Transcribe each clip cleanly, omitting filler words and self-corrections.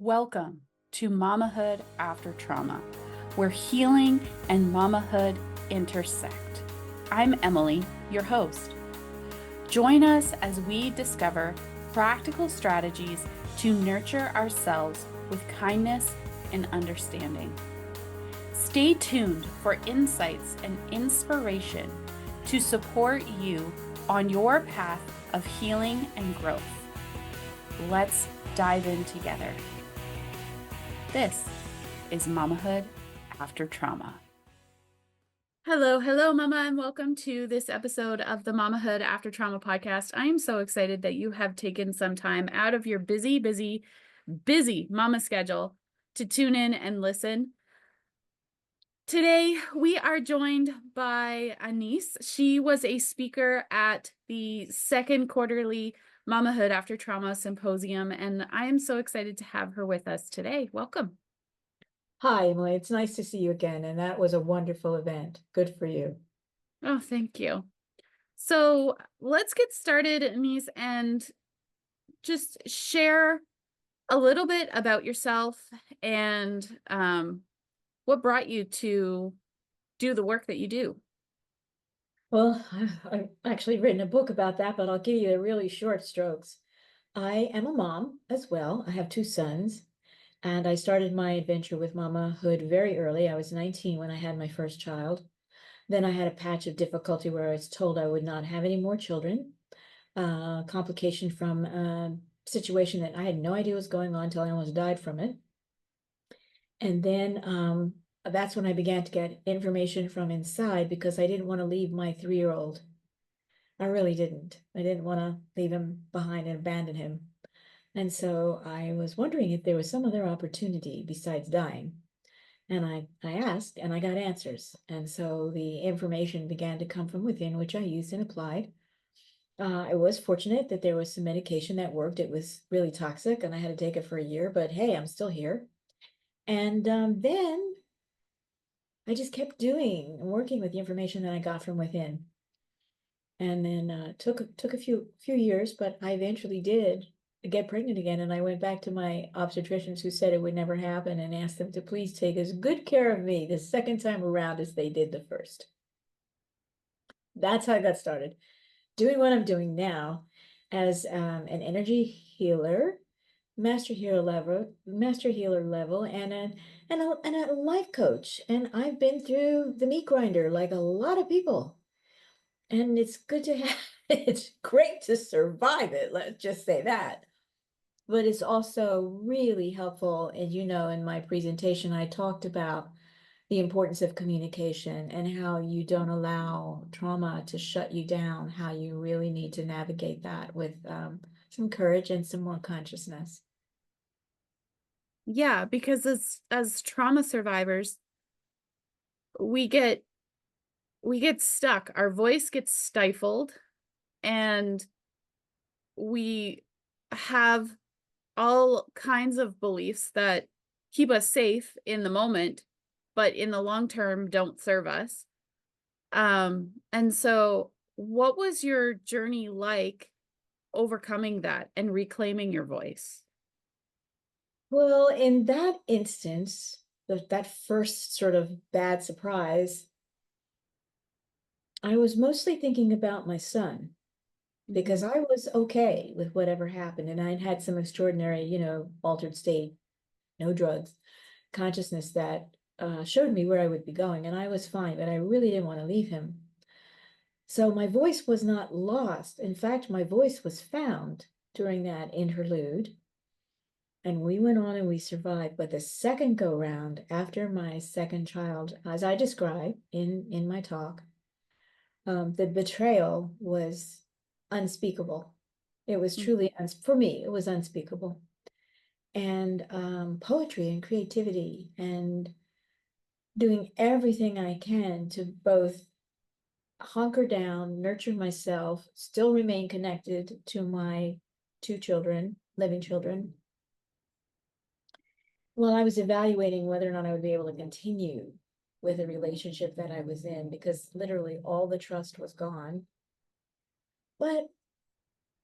Welcome to Mamahood After Trauma, where healing and mamahood intersect. I'm Emily, your host. Join us as we discover practical strategies to nurture ourselves with kindness and understanding. Stay tuned for insights and inspiration to support you on your path of healing and growth. Let's dive in together. This is Mamahood After Trauma. Hello, Mama, and welcome to this episode of the Mamahood After Trauma podcast. I am so excited that you have taken some time out of your busy mama schedule to tune in and listen. Today, we are joined by Anise. She was a speaker at the second quarterly Mamahood After Trauma Symposium, and I am so excited to have her with us today. Welcome. Hi, Emily. It's nice to see you again, and that was a wonderful event. Good for you. Oh, thank you. So let's get started, Anise, and just share a little bit about yourself and what brought you to do the work that you do. Well, I've actually written a book about that, but I'll give you the really short strokes. I am a mom as well. I have two sons, and I started my adventure with mamahood very early. I was 19 when I had my first child. Then I had a patch of difficulty where I was told I would not have any more children. Complication from a situation that I had no idea was going on until I almost died from it. And then that's when I began to get information from inside because I didn't want to leave my 3-year-old. I really didn't. I didn't want to leave him behind and abandon him. And so I was wondering if there was some other opportunity besides dying. And I asked and I got answers. And so the information began to come from within, which I used and applied. I was fortunate that there was some medication that worked. It was really toxic and I had to take it for a year, but hey, I'm still here. And then I just kept doing and working with the information that I got from within. And then took a few years, but I eventually did get pregnant again. And I went back to my obstetricians who said it would never happen and asked them to please take as good care of me the second time around as they did the first. That's how I got started doing what I'm doing now as an energy healer, master healer level, and a life coach. And I've been through the meat grinder like a lot of people. And it's good to have, it's great to survive it. Let's just say that. But it's also really helpful. And in my presentation, I talked about the importance of communication and how you don't allow trauma to shut you down, how you really need to navigate that with some courage and some more consciousness. Yeah, because as trauma survivors, we get stuck. Our voice gets stifled, and we have all kinds of beliefs that keep us safe in the moment, but in the long term don't serve us. And so what was your journey like overcoming that and reclaiming your voice? Well, in that instance, that first sort of bad surprise, I was mostly thinking about my son because I was okay with whatever happened. And I'd had some extraordinary, altered state, no drugs, consciousness that showed me where I would be going. And I was fine, but I really didn't want to leave him. So my voice was not lost. In fact, my voice was found during that interlude. And we went on and we survived. But the second go round, after my second child, as I described in my talk, the betrayal was unspeakable. It was truly, for me, it was unspeakable. And poetry and creativity and doing everything I can to both hunker down, nurture myself, still remain connected to my two children, living children. Well, I was evaluating whether or not I would be able to continue with a relationship that I was in because literally all the trust was gone. But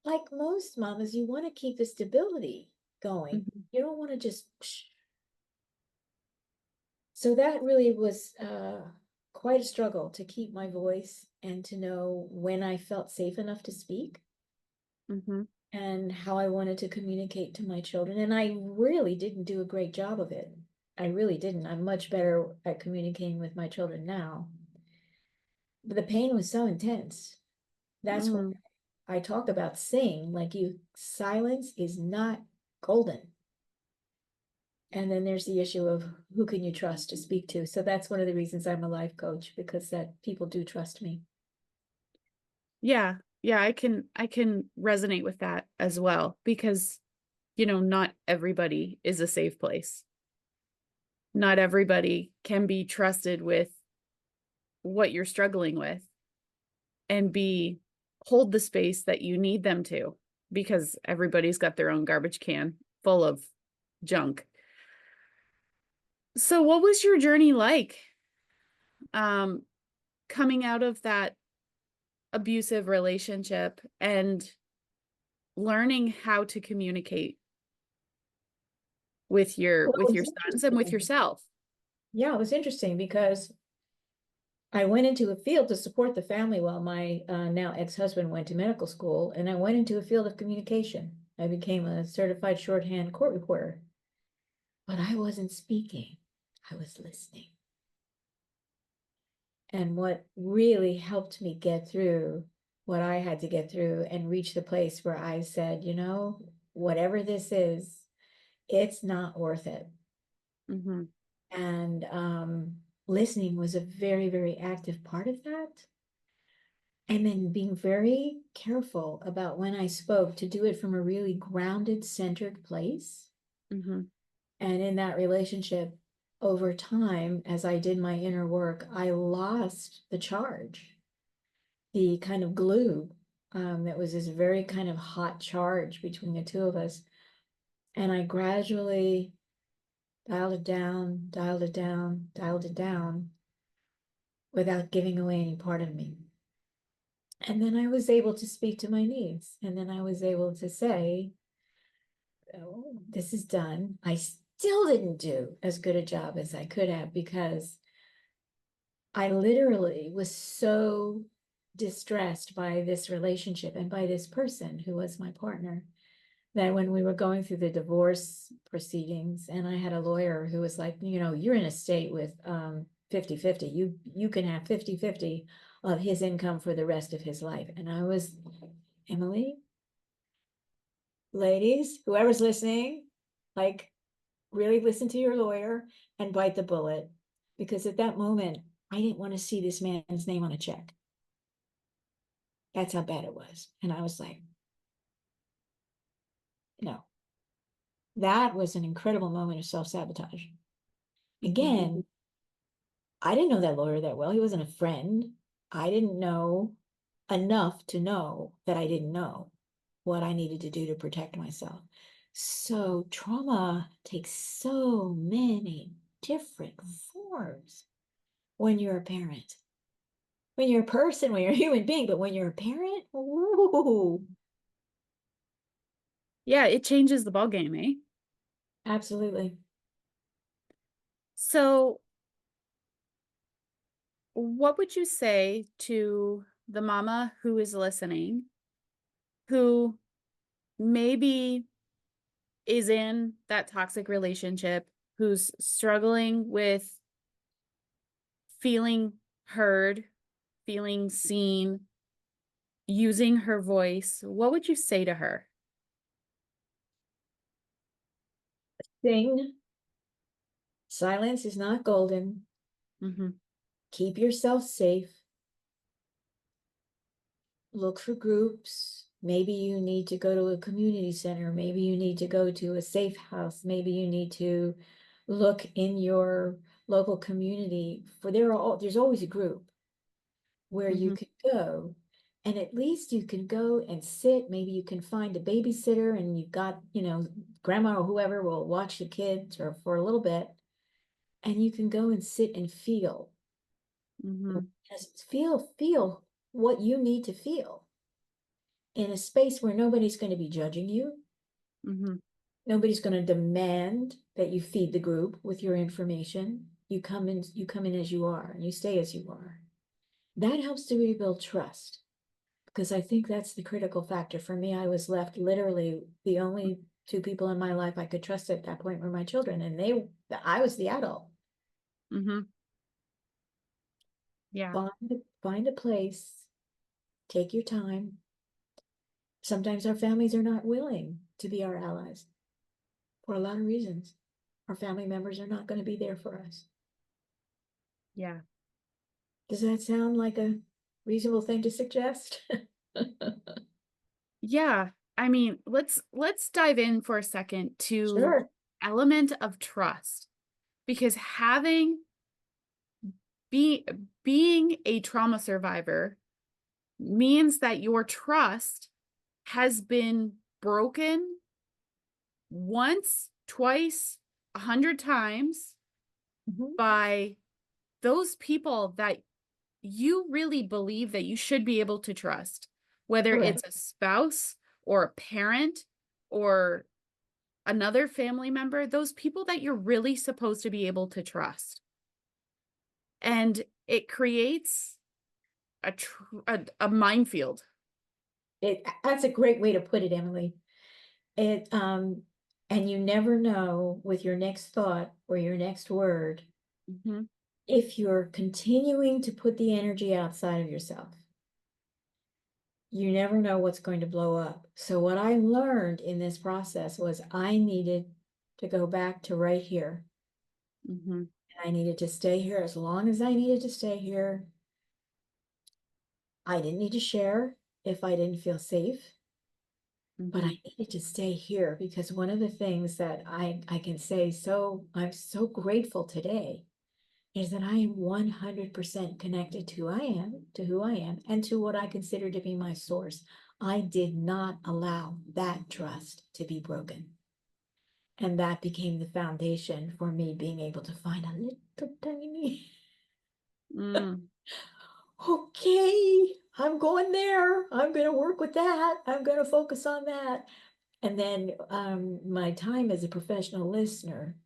like most mamas, you want to keep the stability going. You don't want to just. So that really was quite a struggle to keep my voice and to know when I felt safe enough to speak Mm-hmm. and how I wanted to communicate to my children. And I really didn't do a great job of it. I really didn't. I'm much better at communicating with my children now. But the pain was so intense. That's why Mm. I talk about saying, like you, silence is not golden. And then there's the issue of who can you trust to speak to. So that's one of the reasons I'm a life coach, because that people do trust me. Yeah. Yeah, I can resonate with that as well because, not everybody is a safe place. Not everybody can be trusted with what you're struggling with and be hold the space that you need them to because everybody's got their own garbage can full of junk. So what was your journey like um coming out of that abusive relationship and learning how to communicate with your Well, with it your was sons and with interesting. yourself? Yeah, it was interesting because I went into a field to support the family while my now ex-husband went to medical school, and I went into a field of communication. I became a certified shorthand court reporter, but I wasn't speaking. I was listening. And what really helped me get through what I had to get through and reach the place where I said, whatever this is, it's not worth it. Mm-hmm. And listening was a very, very active part of that. And then being very careful about when I spoke to do it from a really grounded, centered place. Mm-hmm. And in that relationship, over time, as I did my inner work, I lost the charge, the kind of glue that was this very kind of hot charge between the two of us. And I gradually dialed it down, dialed it down, dialed it down without giving away any part of me. And then I was able to speak to my needs. And then I was able to say, oh, this is done. I still didn't do as good a job as I could have because I literally was so distressed by this relationship and by this person who was my partner that when we were going through the divorce proceedings and I had a lawyer who was like, you're in a state with 50-50. You can have 50-50 of his income for the rest of his life. And I was, Emily, ladies, whoever's listening, like really listen to your lawyer and bite the bullet. Because at that moment, I didn't want to see this man's name on a check. That's how bad it was. And I was like, no, that was an incredible moment of self-sabotage. Mm-hmm. Again, I didn't know that lawyer that well. He wasn't a friend. I didn't know enough to know that I didn't know what I needed to do to protect myself. So trauma takes so many different forms when you're a parent. When you're a person, when you're a human being, but when you're a parent, ooh, Yeah, it changes the ball game, eh? absolutely. So what would you say to the mama who is listening, who maybe is in that toxic relationship, who's struggling with feeling heard, feeling seen, using her voice? What would you say to her? Thing, silence is not golden. Mm-hmm. Keep yourself safe. Look for groups. Maybe you need to go to a community center. Maybe you need to go to a safe house. Maybe you need to look in your local community for there's always a group where you Mm-hmm. could go, and at least you can go and sit. Maybe you can find a babysitter and you've got, grandma or whoever will watch the kids or for a little bit, and you can go and sit and feel. Mm-hmm. Just feel what you need to feel in a space where nobody's going to be judging you. Mm-hmm. Nobody's going to demand that you feed the group with your information. You come in as you are, and you stay as you are. That helps to rebuild trust, because I think that's the critical factor. For me, I was left literally the only two people in my life I could trust at that point were my children, and I was the adult. Mm-hmm. Yeah. Find a place, take your time. Sometimes our families are not willing to be our allies for a lot of reasons. Our family members are not going to be there for us. Yeah. Does that sound like a reasonable thing to suggest? Yeah. I mean, let's dive in for a second to Sure. element of trust, because be being a trauma survivor means that your trust has been broken once, twice, 100 times Mhm. by those people that you really believe that you should be able to trust, whether it's Correct. a spouse or a parent or another family member, those people that you're really supposed to be able to trust. And it creates a minefield. That's a great way to put it, Emily. It and you never know with your next thought or your next word Mhm. if you're continuing to put the energy outside of yourself. You never know what's going to blow up. So what I learned in this process was I needed to go back to right here. Mhm. I needed to stay here as long as I needed to stay here. I didn't need to share if I didn't feel safe, but I Mhm. needed to stay here because one of the things that I can say, so I'm so grateful today, is that I am 100% connected to who I am, and to what I consider to be my source. I did not allow that trust to be broken. And that became the foundation for me being able to find a little tiny, Mm. okay, I'm going there. I'm going to work with that. I'm going to focus on that. And then my time as a professional listener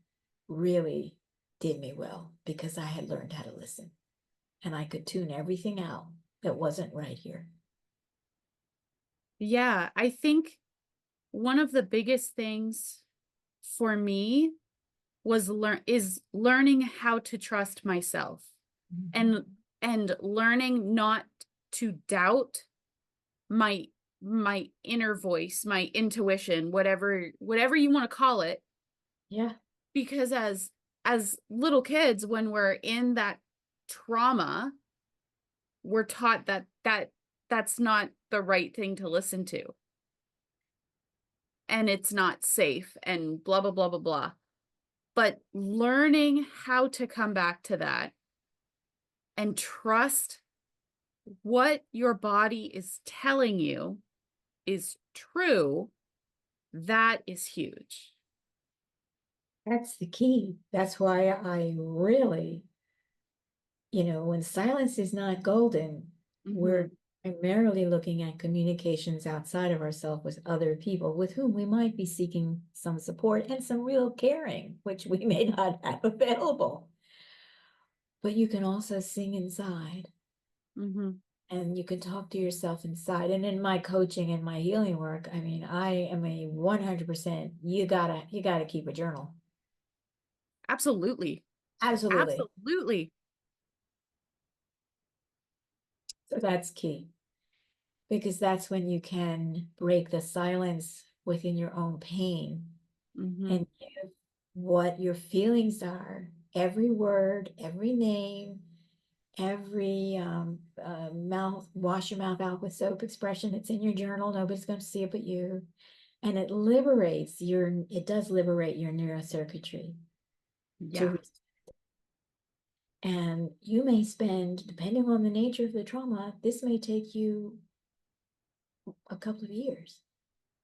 really did me well because I had learned how to listen and I could tune everything out that wasn't right here. Yeah, I think one of the biggest things for me was learning how to trust myself, Mhm. and learning not to doubt my inner voice, my intuition, whatever you want to call it, Yeah, because as little kids, when we're in that trauma, we're taught that's not the right thing to listen to, and it's not safe, and blah blah blah blah blah. But learning how to come back to that and trust what your body is telling you is true, that is huge. that's the key. That's why I really, when silence is not golden, Mm-hmm. we're primarily looking at communications outside of ourselves with other people with whom we might be seeking some support and some real caring, which we may not have available. But you can also sing inside Mm-hmm. and you can talk to yourself inside. And in my coaching and my healing work, I mean, I am a 100%, you gotta keep a journal. Absolutely. Absolutely. Absolutely. So that's key. Because that's when you can break the silence within your own pain Mm-hmm. and give what your feelings are. Every word, every name, every mouth, wash your mouth out with soap expression. It's in your journal. Nobody's going to see it but you. And it does liberate your neurocircuitry Yeah. to, and you may spend, depending on the nature of the trauma, this may take you a couple of years.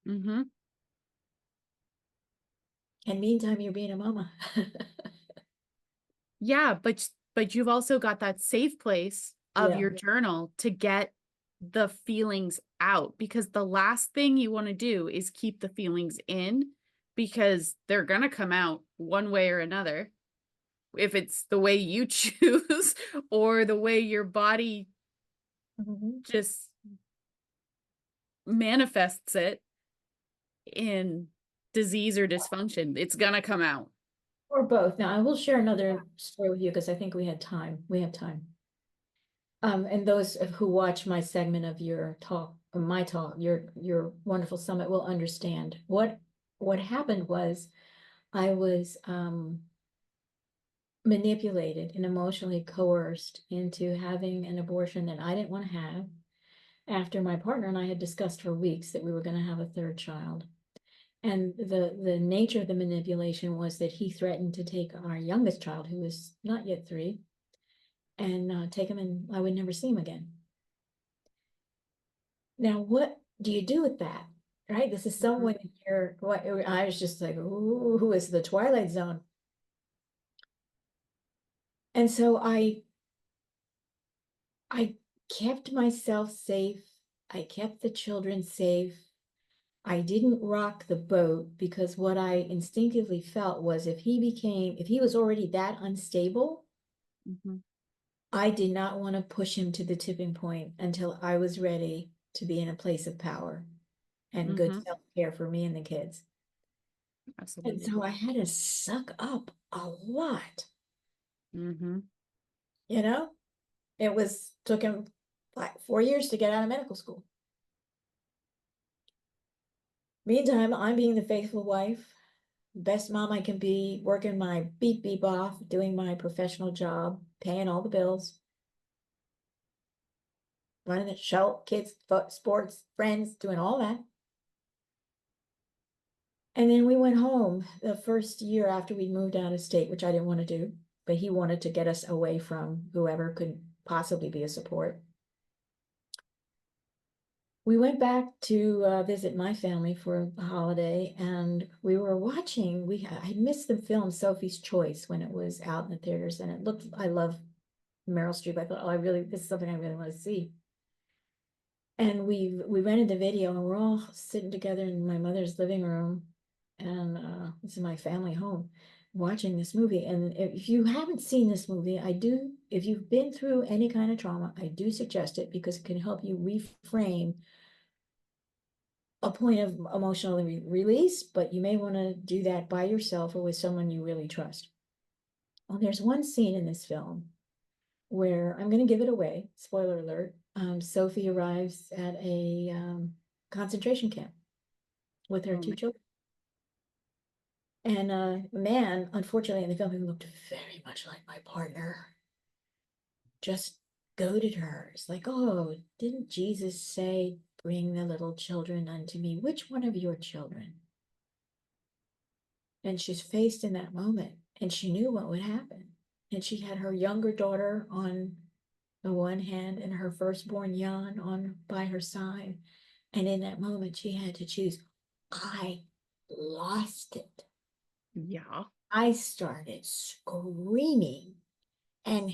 Mm-hmm. And meantime, you're being a mama. Yeah, but you've also got that safe place of Yeah, your journal to get the feelings out, because the last thing you want to do is keep the feelings in because they're going to come out one way or another. If it's the way you choose or the way your body Mhm. just manifests it in disease or dysfunction, it's going to come out. Or both. Now, I will share another story with you because I think we had time. We have time. And those who watch my segment of your talk, my talk, your wonderful summit will understand what happened was I was manipulated and emotionally coerced into having an abortion that I didn't want to have after my partner and I had discussed for weeks that we were going to have a third child. And the nature of the manipulation was that he threatened to take our youngest child, who was not yet 3, and take him, and I would never see him again. Now, what do you do with that? Right? This is Mhm. someone here. What I was just like, ooh, who is the Twilight Zone? And so I kept myself safe. I kept the children safe. I didn't rock the boat because what I instinctively felt was if he was already that unstable, Mhm. I did not want to push him to the tipping point until I was ready to be in a place of power and good Mhm. self-care for me and the kids. And Absolutely. so I had to suck up a lot, Mhm. you know? Took him like 4 years to get out of medical school. Meantime, I'm being the faithful wife, best mom I can be, working my beep beep off, doing my professional job, paying all the bills, running the show, kids, sports, friends, doing all that. And then we went home the first year after we moved out of state, which I didn't want to do, but he wanted to get us away from whoever could possibly be a support. We went back to visit my family for a holiday, and we were watching. I missed the film Sophie's Choice when it was out in the theaters, and it looked. I love Meryl Streep. I thought, oh, this is something I really want to see. And we rented the video, and we're all sitting together in my mother's living room, and this is my family home, watching this movie. And if you haven't seen this movie, I do. If you've been through any kind of trauma, I do suggest it because it can help you reframe a point of emotional release, but you may want to do that by yourself or with someone you really trust. Well, there's one scene in this film where I'm going to give it away. Spoiler alert. Sophie arrives at a concentration camp with her Oh, 2 children. And a man, unfortunately, in the film, who looked very much like my partner, just goaded her. It's like, oh, didn't Jesus say, bring the little children unto me? Which one of your children? And she's faced in that moment, and she knew what would happen. And she had her younger daughter on the one hand and her firstborn Jan on by her side. And in that moment, she had to choose. I lost it. yeah. I started screaming and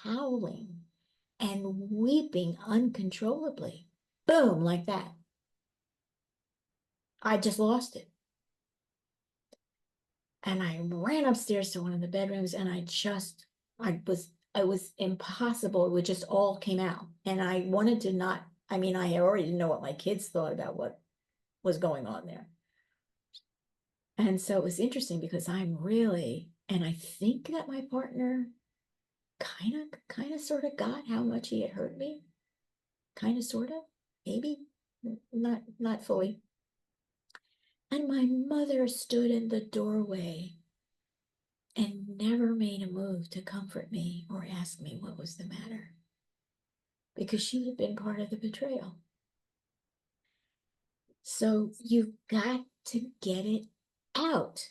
howling and weeping uncontrollably. Boom, like that. I just lost it. And I ran upstairs to one of the bedrooms and it was impossible. It would just all came out. And I wanted to not, I mean, I already didn't know what my kids thought about what was going on there. And so it was interesting because and I think that my partner kind of sort of got how much he had hurt me. Kind of, sort of, maybe, not fully. And my mother stood in the doorway and never made a move to comfort me or ask me what was the matter because she had been part of the betrayal. So you've got to get it out.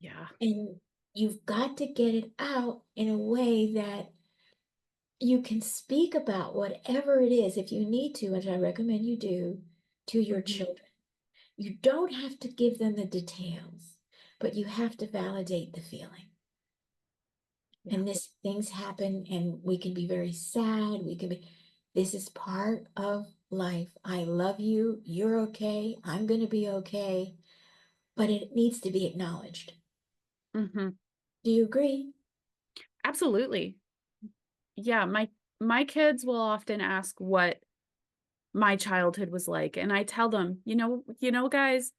Yeah. And you've got to get it out in a way that you can speak about whatever it is, if you need to, which I recommend you do, to your Mhm. children. You don't have to give them the details, but you have to validate the feeling. Yeah. And this things happen and we can be very sad. This is part of life. I love you. You're okay. I'm going to be okay. but it needs to be acknowledged. Mm-hmm. Do you agree? Absolutely. Yeah, my kids will often ask what my childhood was like, and I tell them, guys,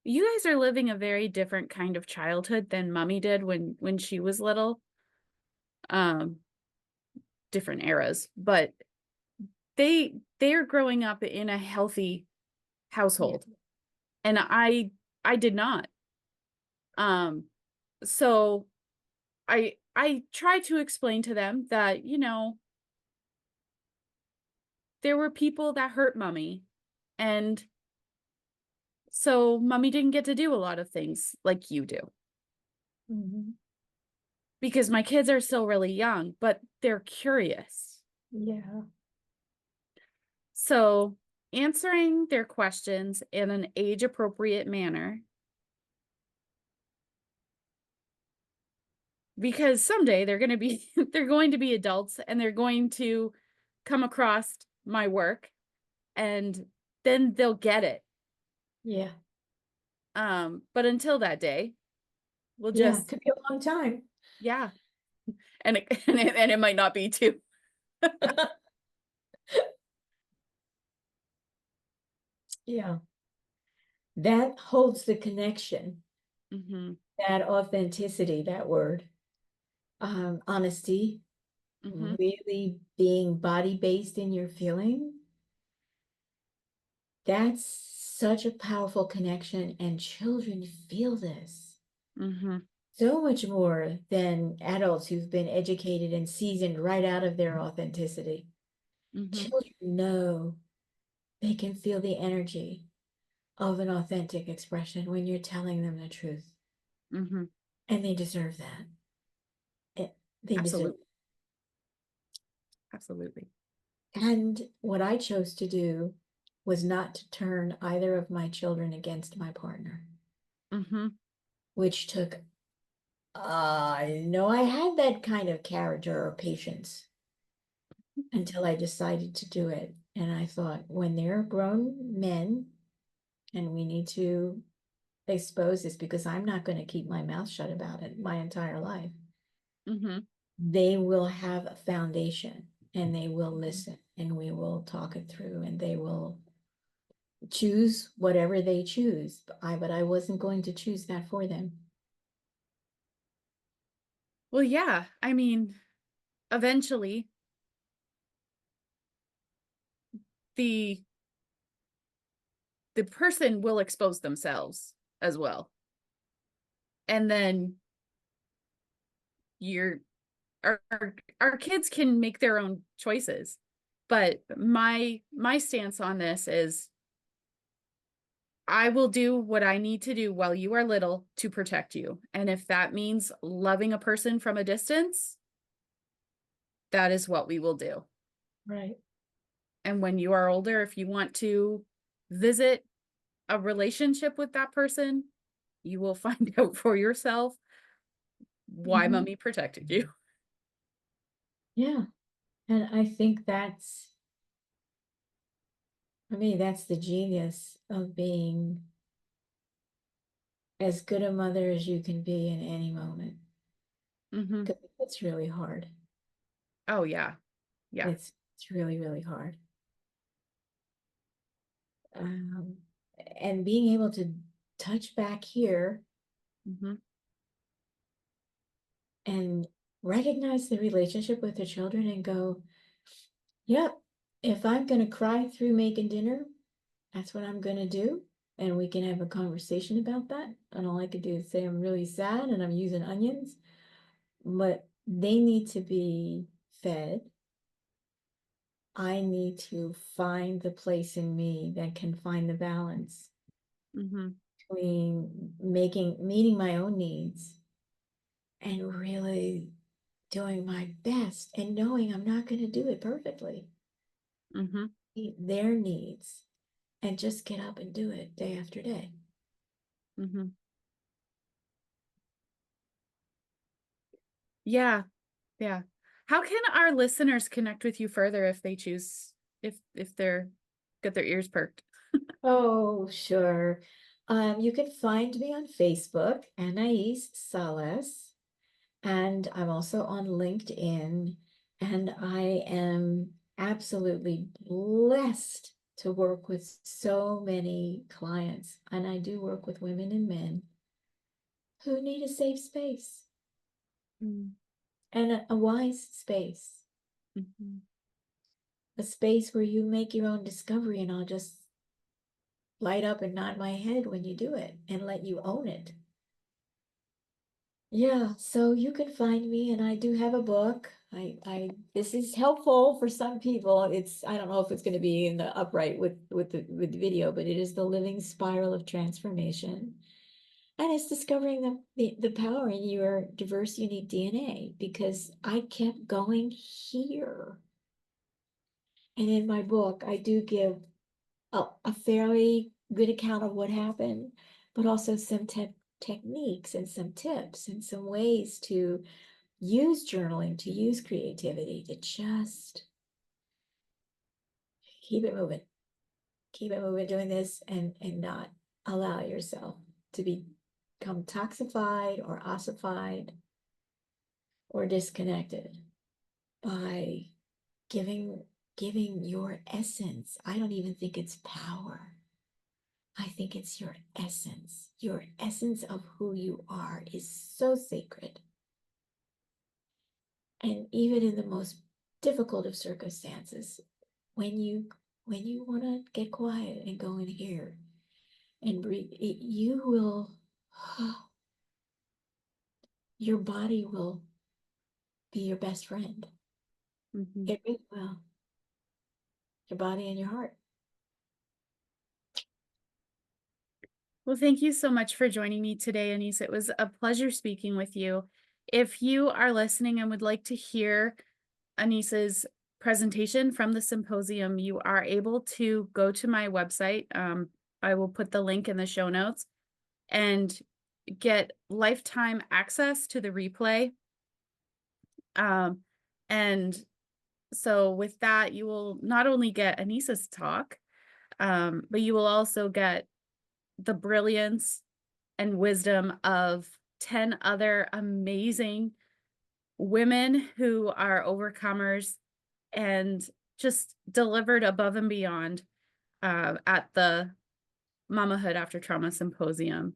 you guys are living a very different kind of childhood than mommy did when she was little. Um, different eras, but they're growing up in a healthy Yeah. household, and I did not. Um, so I try to explain to them that, there were people that hurt mommy, and so mommy didn't get to do a lot of things like you do. Mhm. Because my kids are still really young, but they're curious. Yeah. So answering their questions in an age appropriate manner, because someday they're going to be they're going to be adults and they're going to come across my work, and then they'll get it. Yeah. But until that day, we'll Yeah. just, Could be a long time. yeah, and it might not be too. Yeah. That holds the connection, Mm-hmm, that authenticity, that word, honesty, mm-hmm, really being body based in your feeling. That's such a powerful connection, and children feel this mm-hmm, so much more than adults who've been educated and seasoned right out of their authenticity. mm-hmm, Children know they can feel the energy of an authentic expression when you're telling them the truth, mm-hmm. and they deserve that. They deserve Absolutely, absolutely. it. And what I chose to do was not to turn either of my children against my partner, Mm-hmm, which took, no, I had that kind of character or patience until I decided to do it. And I thought, when they're grown men, and we need to expose this, because I'm not going to keep my mouth shut about it my entire life. mm-hmm, They will have a foundation, and they will listen, and we will talk it through, and they will choose whatever they choose. But I wasn't going to choose that for them. well, yeah, I mean, eventually the the person will expose themselves as well, and then you're our kids can make their own choices, but my stance on this is I will do what I need to do while you are little to protect you, and if that means loving a person from a distance, that is what we will do. Right. And when you are older, if you want to visit a relationship with that person, you will find out for yourself why Mhm. mommy protected you. Yeah. And I think that's, for me, that's the genius of being as good a mother as you can be in any moment. Mm-hmm. Because it's really hard. Oh yeah. Yeah. It's really, really hard. Um, and being able to touch back here Mm-hmm. and recognize the relationship with the children and go, yep, if I'm going to cry through making dinner, that's what I'm going to do. And we can have a conversation about that. And all I could do is say, I'm really sad and I'm using onions, but they need to be fed. I need to find the place in me that can find the balance Mm-hmm. between meeting my own needs and really doing my best and knowing I'm not going to do it perfectly. Mm-hmm. Meet their needs and just get up and do it day after day. Mm-hmm. Yeah. Yeah. How can our listeners connect with you further if they choose, if they're got their ears perked? Oh, sure. You can find me on Facebook, Anaiis Salles, and I'm also on LinkedIn, and I am absolutely blessed to work with so many clients, and I do work with women and men who need a safe space Mm. and a wise space, Mhm. a space where you make your own discovery, and I'll just light up and nod my head when you do it and let you own it. Yeah, so you can find me, and I do have a book. This is helpful for some people. I don't know if it's going to be in the upright with video, but it is The Living Spiral of Transformation. And it's discovering the power in your diverse, unique DNA, because I kept going here. And in my book, I do give a fairly good account of what happened, but also some techniques and some tips and some ways to use journaling, to use creativity, to just keep it moving, doing this, and not allow yourself to become toxified or ossified or disconnected by giving your essence. I don't even think it's power. I think it's your essence. Your essence of who you are is so sacred. And even in the most difficult of circumstances, when you want to get quiet and go in here and breathe, you will, your body will be your best friend. Mhm. It really will. Your body and your heart. Well, thank you so much for joining me today, Anise. It was a pleasure speaking with you. If you are listening and would like to hear Anise's presentation from the symposium, you are able to go to my website. I will put the link in the show notes and get lifetime access to the replay. And so with that, you will not only get Anise's talk, but you will also get the brilliance and wisdom of 10 other amazing women who are overcomers and just delivered above and beyond at the Mamahood After Trauma Symposium.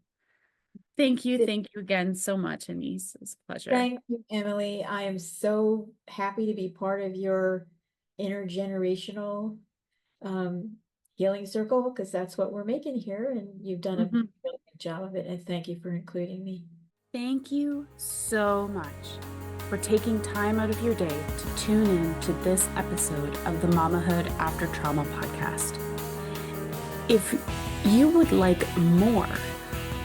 Thank you. Thank you again so much, Anise. It's a pleasure. Thank you, Emily. I am so happy to be part of your intergenerational healing circle, because that's what we're making here, and you've done a Mhm. really good job of it, and thank you for including me. Thank you so much for taking time out of your day to tune in to this episode of the Mamahood After Trauma podcast. If you would like more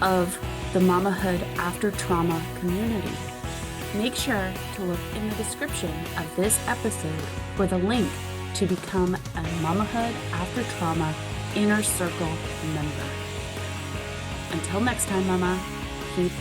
of the Mamahood After Trauma community, make sure to look in the description of this episode for the link to become a Mamahood After Trauma Inner Circle member. Until next time, Mama, keep